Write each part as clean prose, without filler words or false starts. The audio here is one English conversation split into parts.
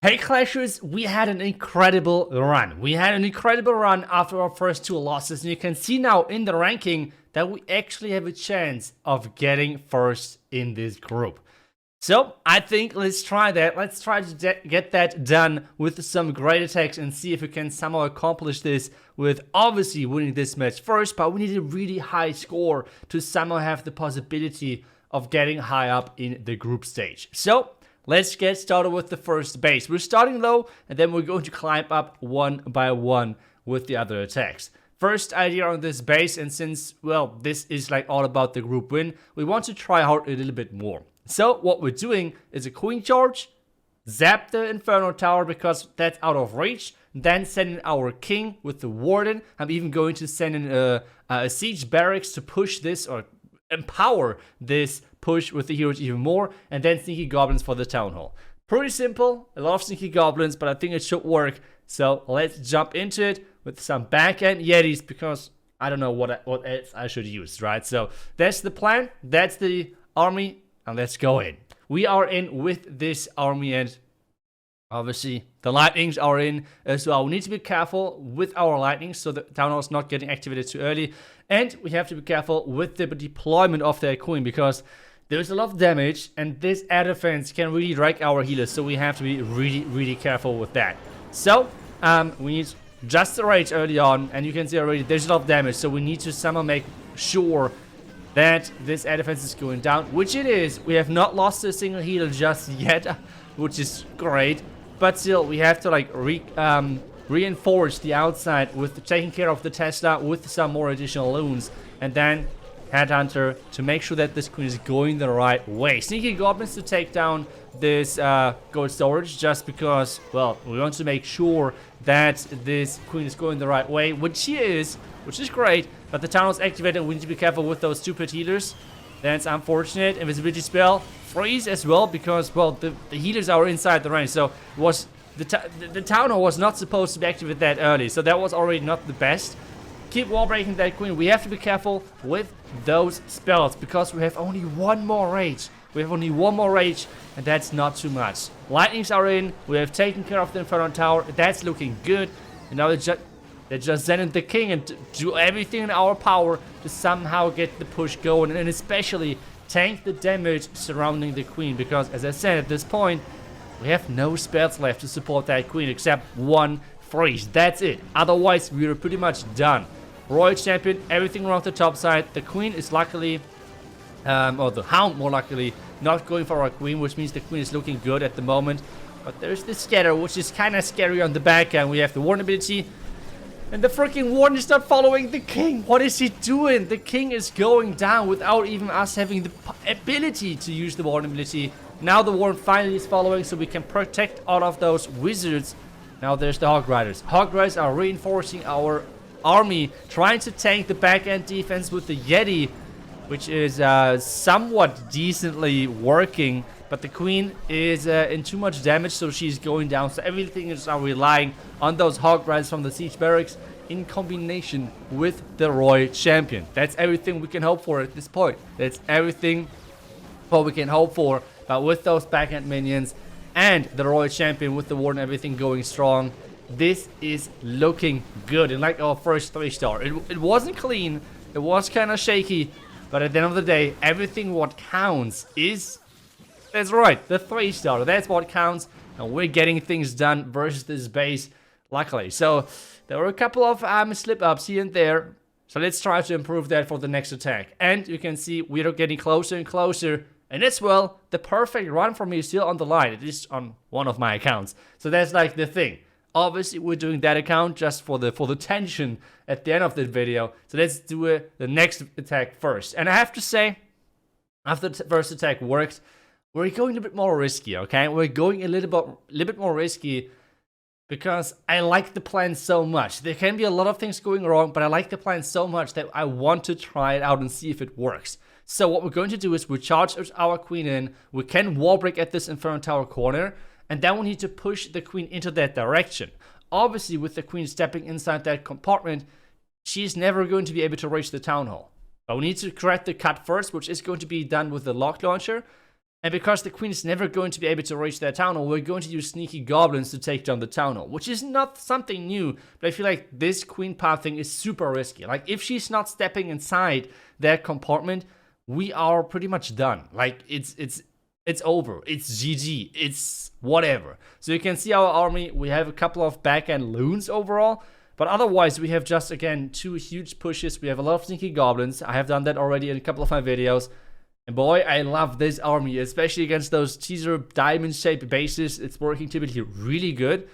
Hey Clashers, we had an incredible run. We had an incredible run after our first two losses, and you can see now in the ranking that we actually have a chance of getting first in this group. So I think let's try that. Let's try to get that done with some great attacks and see if we can somehow accomplish this with obviously winning this match first, but we need a really high score to somehow have the possibility of getting high up in the group stage. So let's get started with the first base. We're starting low, and then we're going to climb up one by one with the other attacks. First idea on this base, and since, well, this is like all about the group win, we want to try hard a little bit more. So what we're doing is a queen charge, zap the Inferno Tower because that's out of reach, then send in our king with the warden. I'm even going to send in a siege barracks to push this or empower this push with the heroes even more, and then sneaky goblins for the town hall. Pretty simple, a lot of sneaky goblins, but I think it should work. So let's jump into it with some back-end yetis because I don't know what else I should use, right? So that's the plan, that's the army, and let's go in. We are in with this army, and obviously the lightnings are in as well. We need to be careful with our lightnings so the town hall is not getting activated too early, and we have to be careful with the deployment of their queen because there's a lot of damage, and this air defense can really wreck our healers, so we have to be really careful with that. So we need just the rage early on, and you can see already there's a lot of damage, so we need to somehow make sure that this air defense is going down, which it is. We have not lost a single healer just yet, which is great, but still we have to like reinforce the outside with taking care of the Tesla with some more additional loons, and then Headhunter to make sure that this queen is going the right way. Sneaky goblins to take down this gold storage just because, well, we want to make sure that this queen is going the right way, which she is, which is great, but the town is activated and we need to be careful with those stupid healers. That's unfortunate. Invisibility spell, freeze as well because, well, the healers are inside the range, so it was the town hall was not supposed to be activated that early, so that was already not the best. Keep wall breaking that queen. We have to be careful with those spells because we have only one more rage. We have only one more rage, and that's not too much. Lightnings are in. We have taken care of the Inferno Tower. That's looking good. And now they just send in the king and do everything in our power to somehow get the push going, and especially tank the damage surrounding the queen because, as I said, at this point we have no spells left to support that queen except one freeze. That's it. Otherwise we are pretty much done. Royal champion, everything around the top side. The queen is luckily, or the hound more luckily, not going for our queen, which means the queen is looking good at the moment. But there's the scatter, which is kind of scary on the back end. We have the warden ability, and the freaking warden is not following the king. What is he doing? The king is going down without even us having the ability to use the warden ability. Now the warden finally is following, so we can protect all of those wizards. Now there's the Hog Riders. Hog Riders are reinforcing our army, trying to tank the back-end defense with the Yeti, which is somewhat decently working, but the queen is in too much damage, so she's going down. So everything is now relying on those Hog Riders from the siege barracks in combination with the Royal champion. That's everything we can hope for at this point. That's everything what we can hope for, but with those back-end minions and the Royal champion with the warden, everything going strong, this is looking good. And like our first 3-star, it wasn't clean, it was kind of shaky, but at the end of the day, everything what counts is, that's right, the 3-star. That's what counts, and we're getting things done versus this base, luckily. So there were a couple of slip-ups here and there, so let's try to improve that for the next attack. And you can see we're getting closer and closer. And as well, the perfect run for me is still on the line. It is on one of my accounts. So that's like the thing. Obviously, we're doing that account just for the tension at the end of the video. So let's do the next attack first. And I have to say, after the first attack worked, we're going a bit more risky, okay? We're going a little bit more risky because I like the plan so much. There can be a lot of things going wrong, but I like the plan so much that I want to try it out and see if it works. So what we're going to do is we charge our queen in, we can wall break at this Inferno Tower corner, and then we need to push the queen into that direction. Obviously, with the queen stepping inside that compartment, she's never going to be able to reach the town hall. But we need to correct the cut first, which is going to be done with the lock launcher. And because the queen is never going to be able to reach that town hall, we're going to use sneaky goblins to take down the town hall, which is not something new, but I feel like this queen path thing is super risky. Like, if she's not stepping inside that compartment, we are pretty much done. Like, it's over. It's GG. It's whatever. So you can see our army. We have a couple of back-end loons overall, but otherwise we have just, again, 2 huge pushes. We have a lot of sneaky goblins. I have done that already in a couple of my videos. And boy, I love this army, especially against those teaser diamond-shaped bases. It's working typically really good.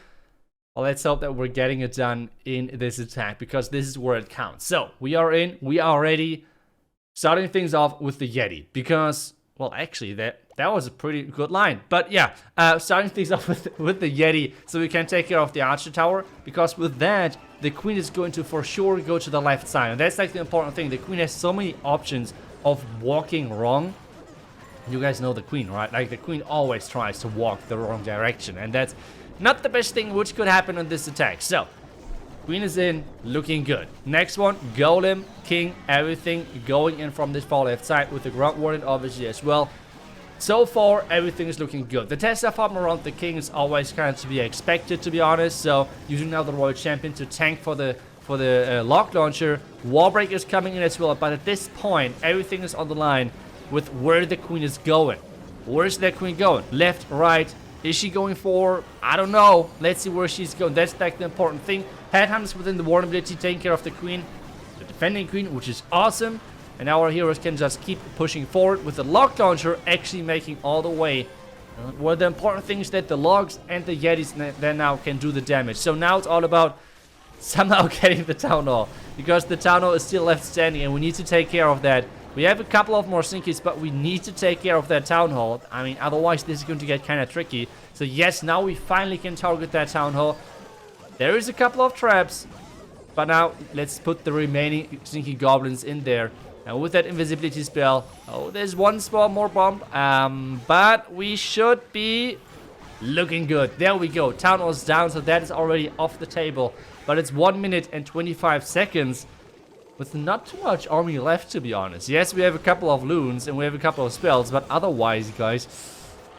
Well, let's hope that we're getting it done in this attack, because this is where it counts. So, we are in, we are ready. Starting things off with the Yeti, because, well, actually, that was a pretty good line. But yeah, starting things off with the Yeti, so we can take care of the Archer Tower, because with that, the Queen is going to for sure go to the left side. And that's like the important thing. The Queen has so many options of walking wrong. You guys know the Queen, right? Like, the Queen always tries to walk the wrong direction, and that's not the best thing which could happen on this attack. So, Queen is in, looking good. Next one, Golem, King, everything going in from this far left side with the Ground Warden obviously as well. So far, everything is looking good. The Tesla farm around the King is always kind of to be expected, to be honest. So, using now the Royal Champion to tank for the lock launcher. Warbreak is coming in as well, but at this point, everything is on the line with where the Queen is going. Where's that Queen going? Left, right? Is she going for? I don't know. Let's see where she's going. That's like the important thing. Headhunters within the Warden ability taking care of the Queen, the defending Queen, which is awesome. And our heroes can just keep pushing forward with the lock launcher actually making all the way. Where the important thing is that the logs and the Yetis then now can do the damage. So now it's all about somehow getting the town hall, because the town hall is still left standing and we need to take care of that. We have a couple of more sneakies, but we need to take care of that town hall. I mean, otherwise this is going to get kind of tricky. So yes, now we finally can target that town hall. There is a couple of traps, but now let's put the remaining sneaky goblins in there. And with that invisibility spell, oh, there's one small more bomb, but we should be looking good. There we go. Town hall's down, so that is already off the table. But it's 1 minute and 25 seconds with not too much army left, to be honest. Yes, we have a couple of loons and we have a couple of spells, but otherwise, guys,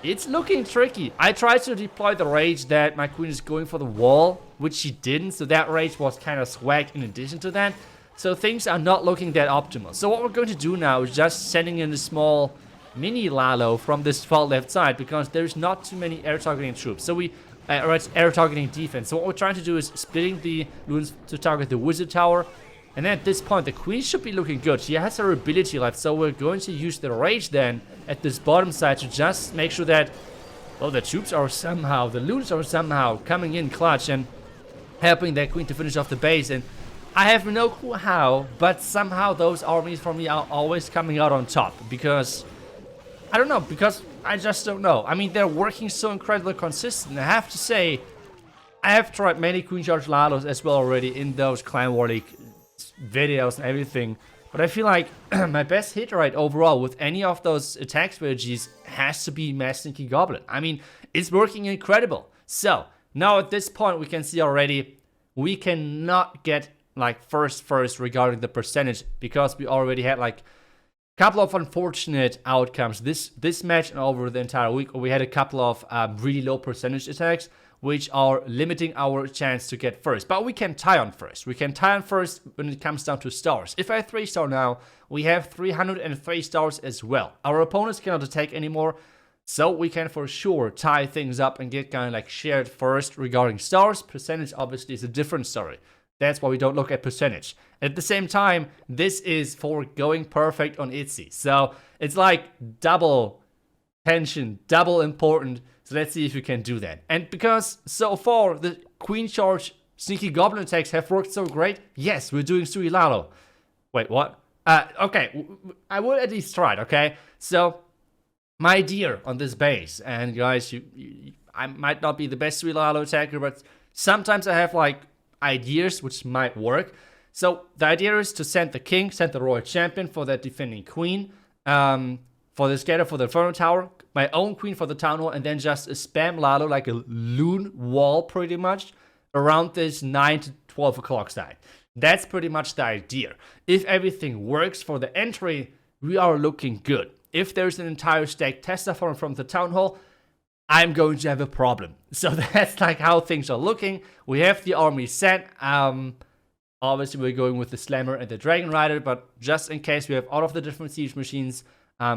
it's looking tricky. I tried to deploy the rage that my Queen is going for the wall, which she didn't, so that rage was kind of swag in addition to that. So things are not looking that optimal. So what we're going to do now is just sending in a small mini Lalo from this far left side, because there's not too many air targeting troops. So or it's air targeting defense. So what we're trying to do is splitting the loons to target the wizard tower. And then at this point, the Queen should be looking good. She has her ability left, so we're going to use the rage then at this bottom side to just make sure that, well, the troops are somehow, the loons are somehow coming in clutch and helping that Queen to finish off the base. And I have no clue how, but somehow those armies for me are always coming out on top, because I don't know, because I just don't know. I mean, they're working so incredibly consistent. I have to say, I have tried many Queen Charge Lalos as well already in those Clan War League videos and everything, but I feel like my best hit rate overall with any of those attack strategies has to be Mass Sneaky Goblin. I mean, it's working incredible. So, now at this point we can see already we cannot get like first regarding the percentage, because we already had like couple of unfortunate outcomes this match and over the entire week. We had a couple of really low percentage attacks, which are limiting our chance to get first. But we can tie on first. We can tie on first when it comes down to stars. If I 3-star now, we have 303 stars as well. Our opponents cannot attack anymore, so we can for sure tie things up and get kind of like shared first regarding stars. Percentage obviously is a different story. That's why we don't look at percentage. At the same time, this is for going perfect on iTzu. So it's like double tension, double important. So let's see if we can do that. And because so far the Queen Charge Sneaky Goblin attacks have worked so great, yes, we're doing Sui Lalo. Wait, what? Okay, I will at least try it, okay? So, my deer on this base, and guys, I might not be the best Sui Lalo attacker, but sometimes I have like ideas which might work. So the idea is to send the king, send the royal champion for that defending queen, for the scatter for the Inferno Tower, my own queen for the town hall, and then just a spam Lalo like a loon wall pretty much around this 9 to 12 o'clock side. That's pretty much the idea. If everything works for the entry, we are looking good. if there's an entire stack Tesla farm from the town hall, I'm going to have a problem. So that's like how things are looking. We have the army set. Obviously, we're going with the Slammer and the Dragon Rider, but just in case we have all of the different siege machines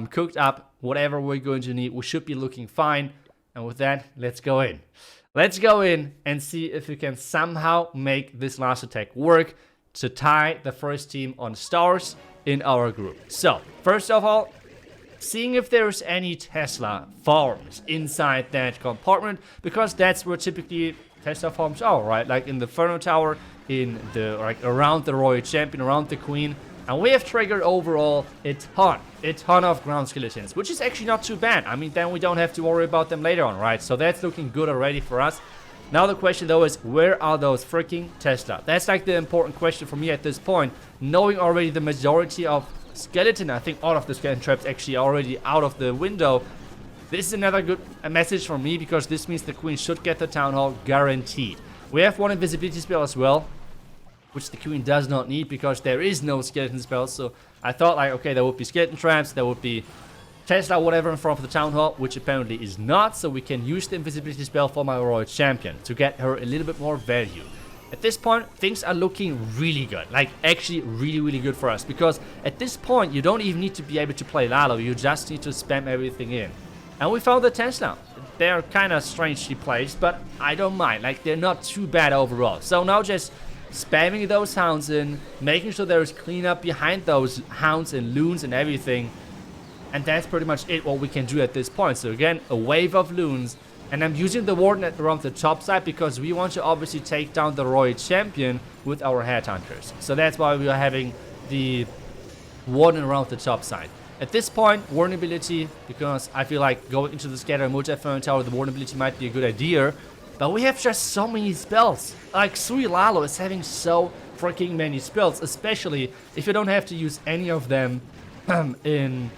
cooked up, whatever we're going to need, we should be looking fine. And with that, let's go in. Let's go in and see if we can somehow make this last attack work to tie the first team on stars in our group. So, first of all, seeing if there's any Tesla farms inside that compartment, because that's where typically Tesla farms are, right? Like in the Inferno Tower, in the around the Royal Champion, around the Queen. And we have triggered overall a ton of ground skeletons, which is actually not too bad. I mean, then we don't have to worry about them later on, right? So that's looking good already for us. Now the question though is, where are those freaking Tesla? That's like the important question for me at this point. Knowing already the majority of skeleton, I think all of the skeleton traps actually already out of the window. This is another good message for me, because this means the Queen should get the Town Hall guaranteed. We have one invisibility spell as well, which the Queen does not need because there is no skeleton spell. So I thought like, okay, there would be skeleton traps, there would be Tesla whatever in front of the Town Hall, which apparently is not. So we can use the invisibility spell for my Royal Champion to get her a little bit more value. At this point, things are looking really good. Like, actually really, really good for us. Because at this point, you don't even need to be able to play Lalo. You just need to spam everything in. And we found the Tesla. They're kind of strangely placed, but I don't mind. Like, they're not too bad overall. So now just spamming those hounds in, making sure there's cleanup behind those hounds and loons and everything. And that's pretty much it, what we can do at this point. So again, a wave of loons. And I'm using the Warden around the top side because we want to obviously take down the Royal Champion with our Headhunters. So that's why we are having the Warden around the top side. At this point, Warden ability, because I feel like going into the Scatter and Multi-Inferno Tower, the Warden ability might be a good idea. But we have just so many spells. Like, CWL is having so freaking many spells, especially if you don't have to use any of them in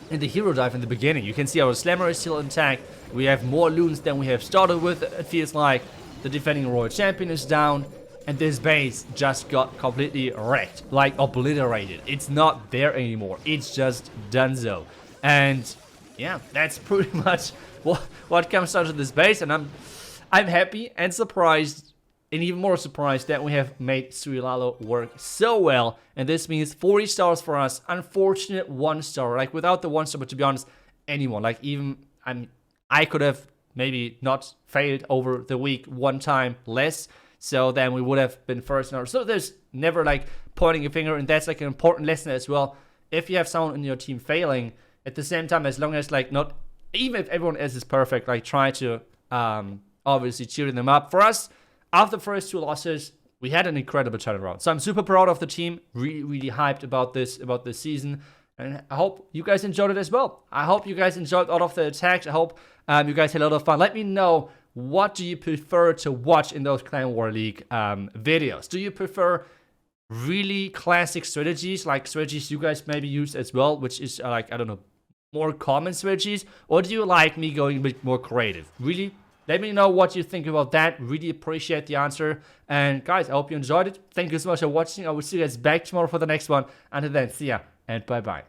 the hero dive in the beginning. You can see our Slammer is still intact. We have more loons than we have started with. It feels like the defending Royal Champion is down. And this base just got completely wrecked. Like, obliterated. It's not there anymore. It's just donezo. And yeah, that's pretty much what comes out of this base. And I'm happy and surprised. And even more surprised that we have made CWL work so well. And this means 40 stars for us. Unfortunate 1 star. Like, without the 1 star, but to be honest, anyone. Like, even I could have maybe not failed over the week 1 time less. So then we would have been first. So there's never like pointing a finger. And that's like an important lesson as well. If you have someone in your team failing, at the same time, as long as like not, even if everyone else is perfect, like try to obviously cheer them up. For us, after the first 2 losses, we had an incredible turnaround. So I'm super proud of the team. Really, really hyped about this season. And I hope you guys enjoyed it as well. I hope you guys enjoyed all of the attacks. I hope you guys had a lot of fun. Let me know, what do you prefer to watch in those Clan War League videos? Do you prefer really classic strategies, like strategies you guys maybe use as well, which is like, I don't know, more common strategies? Or do you like me going a bit more creative? Really? Let me know what you think about that. Really appreciate the answer. And guys, I hope you enjoyed it. Thank you so much for watching. I will see you guys back tomorrow for the next one. Until then, see ya and bye-bye.